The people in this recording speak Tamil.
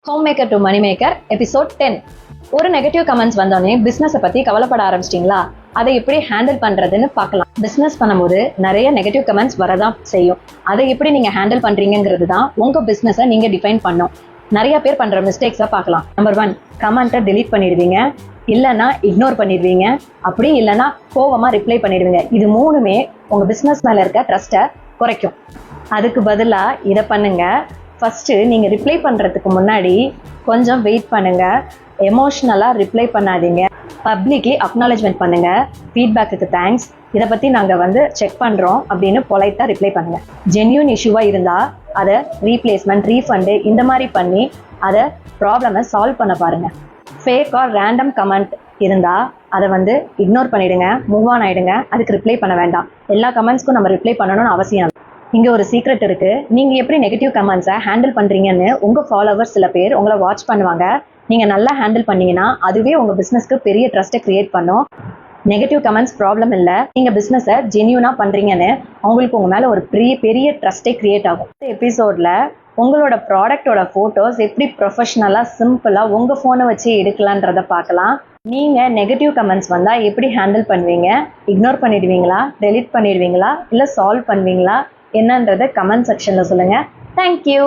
Home maker to money maker episode 10. ஒரு நெகட்டிவ் கமெண்ட்ஸ் வந்தோடனே பிசினஸை பத்தி கவலைப்பட ஆரம்பிச்சிட்டீங்களா? அதை எப்படி ஹேண்டில் பண்றதுன்னு பார்க்கலாம். பிசினஸ் பண்ணும்போது நிறைய நெகட்டிவ் கமெண்ட்ஸ் வரதான் செய்யும். அதை எப்படி நீங்க ஹேண்டில் பண்றீங்கிறது தான் உங்க பிசினஸை நீங்க டிஃபைன் பண்ணும். நிறைய பேர் பண்ற மிஸ்டேக்ஸை பார்க்கலாம். நம்பர் 1, கமெண்ட்டை delete பண்ணிடுவீங்க, இல்லைன்னா இக்னோர் பண்ணிடுவீங்க, அப்படி இல்லைன்னா கோவமா ரிப்ளை பண்ணிடுவீங்க. இது மூணுமே உங்க பிசினஸ் மேல இருக்க ட்ரஸ்ட்டை குறைக்கும். அதுக்கு பதிலா இதை பண்ணுங்க. ஃபர்ஸ்ட் நீங்க ரிப்ளை பண்றதுக்கு முன்னாடி கொஞ்சம் வெயிட் பண்ணுங்க. எமோஷ்னலா ரிப்ளை பண்ணாதீங்க. பப்ளிக்லி அக்னாலேஜ்மெண்ட் பண்ணுங்க. ஃபீட்பேக்கு தேங்க்ஸ், இதை பத்தி நாங்க செக் பண்றோம் அப்படின்னு பொலைட்டா ரிப்ளை பண்ணுங்க. ஜென்யூன் இஷ்யூவா இருந்தா அதை ரீப்ளேஸ்மெண்ட், ரீஃபண்டு இந்த மாதிரி பண்ணி அதை ப்ராப்ளமை சால்வ் பண்ண பாருங்க. ஃபேக் ஆர் ரேண்டம் கமெண்ட் இருந்தா அதை இக்னோர் பண்ணிடுங்க, மூவ் ஆன் ஆயிடுங்க. அதுக்கு ரிப்ளை பண்ண வேண்டாம். எல்லா கமெண்ட்ஸ்க்கும் நம்ம ரிப்ளை பண்ணணும்னு அவசியம். இங்க ஒரு சீக்ரெட் இருக்கு. நீங்க எப்படி நெகட்டிவ் கமெண்ட்ஸை ஹேண்டில் பண்றீங்கன்னு உங்க ஃபாலோவர்ஸ் சில பேர் உங்களை வாட்ச் பண்ணுவாங்க. நீங்க நல்லா ஹேண்டில் பண்ணீங்கன்னா அதுவே உங்க பிசினஸ்க்கு பெரிய ட்ரஸ்ட்டை கிரியேட் பண்ணும். நெகட்டிவ் கமெண்ட்ஸ் ப்ராப்ளம் இல்லை, நீங்க பிசினஸை ஜென்யூனா பண்றீங்கன்னு அவங்களுக்கு உங்க மேல ஒரு பெரிய ட்ரஸ்டே கிரியேட் ஆகும். இந்த எபிசோட்ல உங்களோட ப்ராடக்டோட போட்டோஸ் எப்படி ப்ரொஃபஷனலா சிம்பிளா உங்க போனை வச்சு எடுக்கலான்றத பார்க்கலாம். நீங்க நெகட்டிவ் கமெண்ட்ஸ் வந்தா எப்படி ஹேண்டில் பண்ணுவீங்க? இக்னோர் பண்ணிடுவீங்களா, டெலீட் பண்ணிடுவீங்களா, இல்ல சால்வ் பண்ணுவீங்களா? என்னன்றதை கமெண்ட் செக்ஷன்ல சொல்லுங்க. தேங்க்யூ.